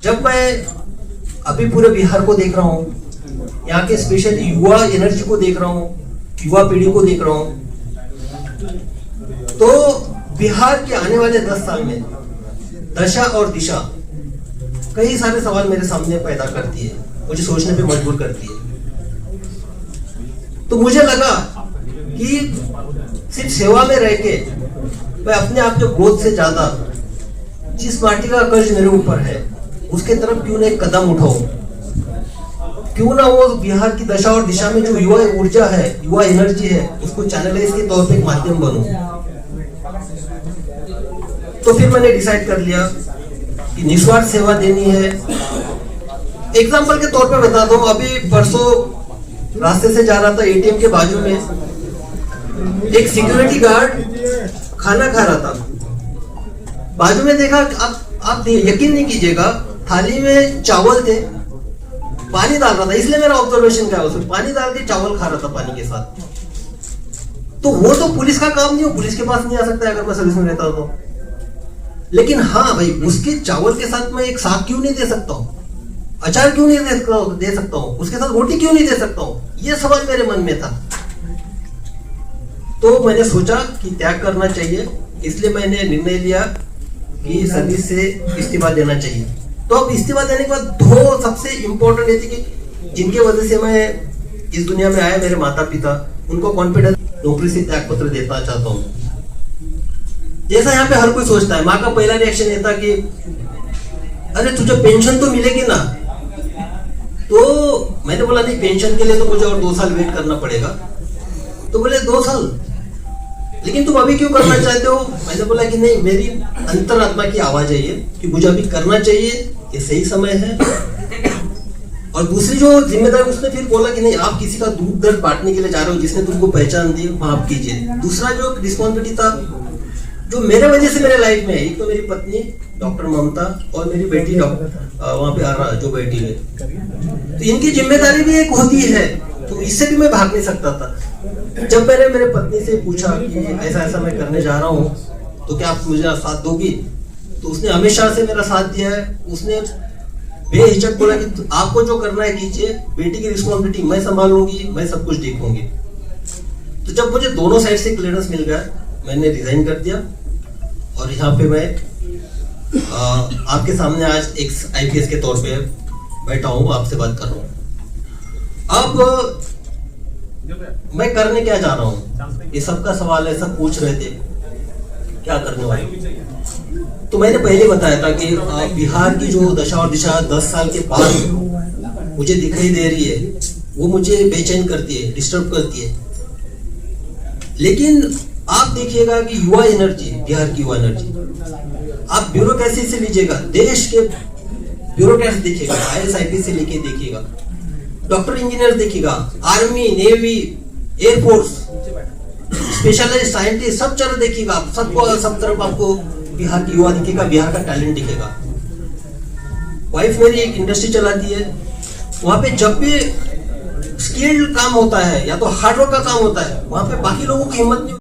जब मैं अभी पूरे बिहार को देख रहा हूँ, यहाँ के स्पेशली युवा एनर्जी को देख रहा हूँ, युवा पीढ़ी को देख रहा हूँ, तो बिहार के आने वाले 10 साल में दशा और दिशा कई सारे सवाल मेरे सामने पैदा करती है, मुझे सोचने पे मजबूर करती है। तो मुझे लगा कि सिर्फ सेवा में रह के मैं अपने आप के ग्रोथ से ज्यादा जिस माटी का कर्ज मेरे ऊपर है उसके तरफ क्यों ना एक कदम उठाऊं, क्यों ना वो बिहार की दशा और दिशा में जो युवा ऊर्जा है, युवा एनर्जी है, उसको चैनलाइज के तौर पे एक माध्यम बनूं। तो फिर मैंने डिसाइड कर लिया कि निस्वार्थ सेवा देनी है। एग्जाम्पल के तौर पे बता दूं, अभी परसों रास्ते से जा रहा था, एटीएम के बाजू में एक सिक्योरिटी गार्ड खाना खा रहा था। बाजू में देखा, आप यकीन नहीं कीजिएगा, थाली में चावल थे, पानी डाल रहा था, इसलिए मेरा ऑब्जर्वेशन क्या है, उसमें पानी डाल के चावल खा रहा था पानी के साथ। तो वो तो पुलिस का काम नहीं हो, पुलिस के पास नहीं आ सकता अगर मैं सर्विस में रहता तो। लेकिन हाँ भाई, उसके चावल के साथ मैं एक साग क्यों नहीं दे सकता हूँ, अचार क्यों नहीं दे सकता हूँ, उसके साथ रोटी क्यों नहीं दे सकता हूँ, ये सवाल मेरे मन में था। तो मैंने सोचा कि त्याग करना चाहिए, इसलिए मैंने निर्णय लिया कि सर्विस से इस्तीफा देना चाहिए। तो अब इस्तीफा देने के बाद दो सबसे इंपॉर्टेंट है कि जिनके वजह से मैं इस दुनिया में आया, मेरे माता पिता, उनको कॉन्फिडेंस नौकरी से त्याग पत्र देना चाहता हूँ। जैसा यहाँ पे हर कोई सोचता है, माँ का पहला रिएक्शन ये था कि अरे तुझे पेंशन तो मिलेगी ना। तो मैंने बोला नहीं, पेंशन के लिए तो मुझे और 2 साल वेट करना पड़ेगा। तो बोले 2 साल, लेकिन तुम अभी क्यों करना चाहते हो? मैंने बोला कि नहीं, मेरी अंतरात्मा की आवाज है ये कि मुझे अभी करना चाहिए, ये सही समय है। और दूसरी जो जिम्मेदारी, उसने फिर बोला कि नहीं, आप किसी का दुख दर्द बांटने के लिए जा रहे हो, जिसने तुमको पहचान दी, माफ कीजिए। दूसरा जो रिस्पॉन्सिबिलिटी था जो मेरे वजह से मेरे लाइफ में है, एक तो मेरी पत्नी डॉक्टर ममता और मेरी बेटी डॉक्टर वहां पे आरा जो बेटी है, तो इनकी जिम्मेदारी भी एक होती है, तो इससे भी मैं भाग नहीं सकता था। जब मैंने मेरे पत्नी से पूछा कि ऐसा ऐसा मैं करने जा रहा हूँ, तो क्या आप मुझे साथ दोगी? तो उसने हमेशा से मेरा साथ दिया है। उसने बेहिचक बोला कि आपको जो करना है कीजिए, बेटी की रिस्पॉन्सिबिलिटी मैं संभालूंगी, मैं सब कुछ देखूंगी। तो जब मुझे दोनों साइड से क्लियरेंस मिल गया, मैंने रिजाइन कर दिया और यहाँ पे मैं आपके सामने आज एक आईपीएस के तौर पे बैठा हूँ, आपसे बात कर रहा हूँ। अब मैं करने क्या जा रहा हूँ, ये सबका सवाल है, सब पूछ रहे थे क्या करने वाले। तो मैंने पहले बताया था कि बिहार की जो दशा और दिशा 10 साल के बाद मुझे दिखाई दे रही है, वो मुझे बेचैन करती है, डिस्टर्ब करती है। लेकिन आप देखिएगा कि युवा एनर्जी, बिहार की युवा एनर्जी, आप ब्यूरोक्रेसी से लीजिएगा, देश के ब्यूरोक्रेट्स देखिएगा, IAS से लेके देखिएगा, डॉक्टर इंजीनियर देखिएगा, army, navy, air force, specialised scientist, सब तरह देखिएगा, सब तरफ आपको बिहार की युवा दिखेगा, बिहार का टैलेंट दिखेगा। वाइफ मेरी एक इंडस्ट्री चलाती है, वहां पे जब भी स्किल्ड काम होता है या तो हार्डवर्क का काम होता है, वहां पे बाकी लोगों की हिम्मत नहीं